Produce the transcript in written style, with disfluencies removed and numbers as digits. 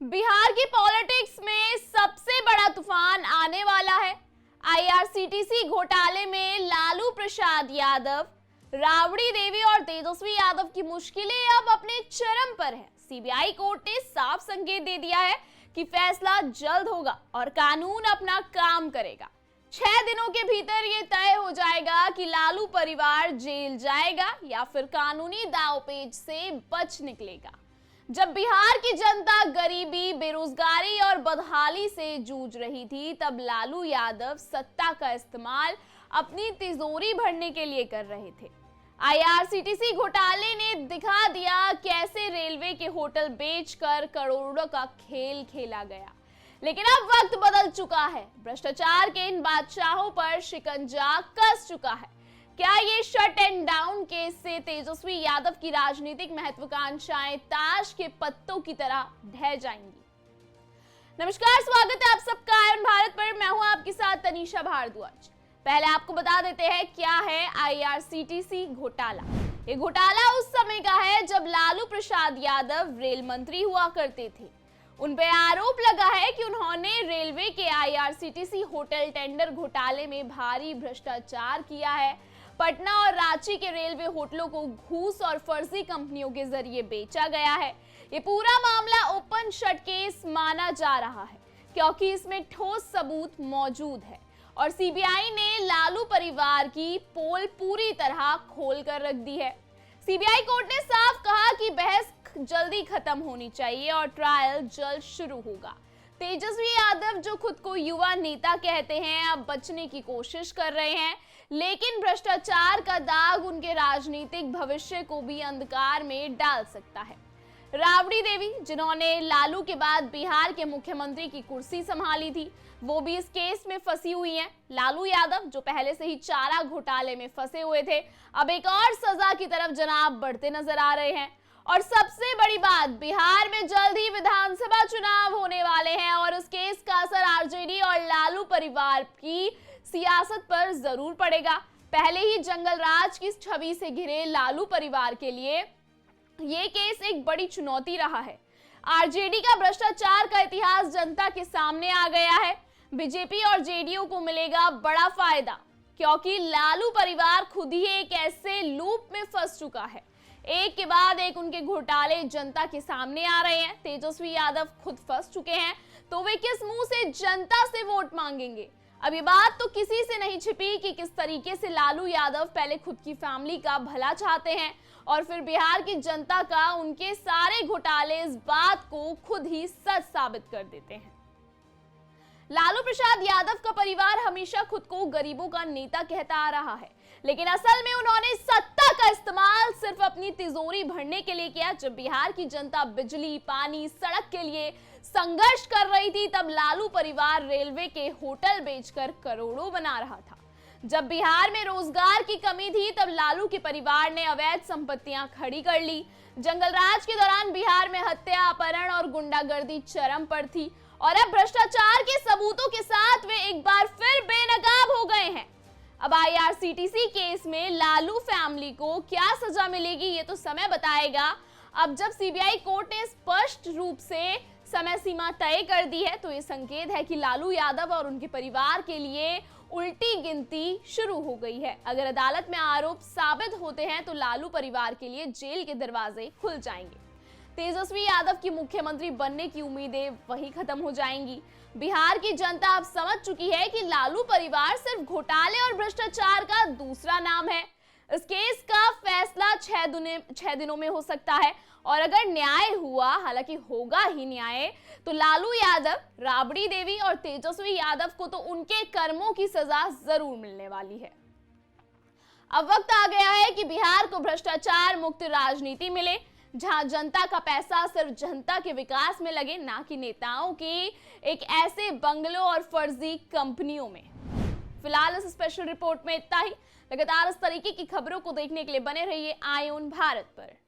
बिहार की पॉलिटिक्स में सबसे बड़ा तूफान आने वाला है। आईआरसीटीसी घोटाले में लालू प्रसाद यादव, राबड़ी देवी और तेजस्वी यादव की मुश्किलें अब अपने चरम पर है। सीबीआई कोर्ट ने साफ संकेत दे दिया है कि फैसला जल्द होगा और कानून अपना काम करेगा। 6 दिनों के भीतर ये तय हो जाएगा कि लालू परिवार जेल जाएगा या फिर कानूनी दांवपेच से बच निकलेगा। जब बिहार की जनता गरीबी, बेरोजगारी और बदहाली से जूझ रही थी, तब लालू यादव सत्ता का इस्तेमाल अपनी तिजोरी भरने के लिए कर रहे थे। आईआरसीटीसी घोटाले ने दिखा दिया कैसे रेलवे के होटल बेचकर करोड़ों का खेल खेला गया। लेकिन अब वक्त बदल चुका है। भ्रष्टाचार के इन बादशाहों पर शिकंजा कस चुका है। क्या ये शट एंड डाउन केस से तेजस्वी यादव की राजनीतिक महत्वाकांक्षाएं ताश के पत्तों की तरह ढह जाएंगी? नमस्कार, स्वागत है आप सबका आयन भारत पर। मैं हूं आपके साथ तनीषा भारद्वाज। पहले आपको बता देते हैं क्या है आईआरसीटीसी घोटाला। ये घोटाला उस समय का है जब लालू प्रसाद यादव रेल मंत्री हुआ करते थे। उन पे आरोप लगा है कि उन्होंने रेलवे के आईआरसीटीसी होटल टेंडर घोटाले में भारी भ्रष्टाचार किया है। पटना और रांची के रेलवे होटलों को घूस और फर्जी कंपनियों के जरिए बेचा गया है। ये पूरा मामला ओपन शट केस माना जा रहा है क्योंकि इसमें ठोस सबूत मौजूद है और सीबीआई ने लालू परिवार की पोल पूरी तरह खोल कर रख दी है। सीबीआई कोर्ट ने साफ कहा कि बहस जल्दी खत्म होनी चाहिए और ट्रायल जल्द शुरू होगा। तेजस्वी यादव, जो खुद को युवा नेता कहते हैं, अब बचने की कोशिश कर रहे हैं, लेकिन भ्रष्टाचार का दाग उनके राजनीतिक भविष्य को भी अंधकार में डाल सकता है। राबड़ी देवी, जिन्होंने लालू के बाद बिहार के मुख्यमंत्री की कुर्सी संभाली थी, वो भी इस केस में फंसी हुई हैं। लालू यादव, जो पहले से ही चारा घोटाले में फंसे हुए थे, अब एक और सजा की तरफ जनाब बढ़ते नजर आ रहे हैं। और सबसे बड़ी बात, बिहार में जल्द ही विधानसभा चुनाव होने वाले हैं और उस केस का असर आरजेडी और लालू परिवार की सियासत पर जरूर पड़ेगा। पहले ही जंगल राज की छवि से घिरे लालू परिवार के लिए ये केस एक बड़ी चुनौती रहा है। आरजेडी का भ्रष्टाचार का इतिहास जनता के सामने आ गया है। बीजेपी और जेडीयू को मिलेगा बड़ा फायदा क्योंकि लालू परिवार खुद ही एक ऐसे लूप में फंस चुका है। एक के बाद एक उनके घोटाले जनता के सामने आ रहे हैं। तेजस्वी यादव खुद फंस चुके हैं, तो वे किस मुंह से जनता से वोट मांगेंगे? अब ये बात तो किसी से नहीं छिपी कि किस तरीके से लालू यादव पहले खुद की फैमिली का भला चाहते हैं और फिर बिहार की जनता का उनके सारे घोटाले इस बात को खुद ही सच साबित कर देते हैं। लालू प्रसाद यादव का परिवार हमेशा खुद को गरीबों का नेता कहता आ रहा है, लेकिन असल में उन्होंने सत्ता का इस्तेमाल सिर्फ अपनी तिजोरी भरने के लिए किया। जब बिहार की जनता बिजली, पानी, सड़क के लिए संघर्ष कर रही थी, तब लालू परिवार रेलवे के होटल बेचकर करोड़ों बना रहा था। जब बिहार में रोजगार की कमी थी, तब लालू के परिवार ने अवैध संपत्तियां खड़ी कर ली। जंगल राज के दौरान बिहार में हत्या, अपहरण और गुंडागर्दी चरम पर थी और अब भ्रष्टाचार के सबूतों के साथ वे एक बार फिर बेनकाब हो गए हैं। अब आईआरसीटीसी केस में लालू फैमिली को क्या सजा मिलेगी, ये तो समय बताएगा। अब जब सीबीआई कोर्ट ने स्पष्ट रूप से समय सीमा तय कर दी है, तो ये संकेत है कि लालू यादव और उनके परिवार के लिए उल्टी गिनती शुरू हो गई है। अगर अदालत में आरोप साबित होते हैं, तो लालू परिवार के लिए जेल के दरवाजे खुल जाएंगे। तेजस्वी यादव की मुख्यमंत्री बनने की उम्मीदें वही खत्म हो जाएंगी। बिहार की जनता अब समझ चुकी है कि लालू परिवार सिर्फ घोटाले और भ्रष्टाचार का दूसरा नाम है। इस केस का फैसला 6 दिनों में हो सकता है और अगर न्याय हुआ, हालांकि होगा ही न्याय, तो लालू यादव, राबड़ी देवी और तेजस्वी यादव को तो उनके कर्मों की सजा जरूर मिलने वाली है। अब वक्त आ गया है कि बिहार को भ्रष्टाचार मुक्त राजनीति मिले, जहां जनता का पैसा सिर्फ जनता के विकास में लगे, ना कि नेताओं के एक ऐसे बंगलों और फर्जी कंपनियों में। फिलहाल इस स्पेशल रिपोर्ट में इतना ही। लगातार इस तरीके की खबरों को देखने के लिए बने रहिए आयन भारत पर।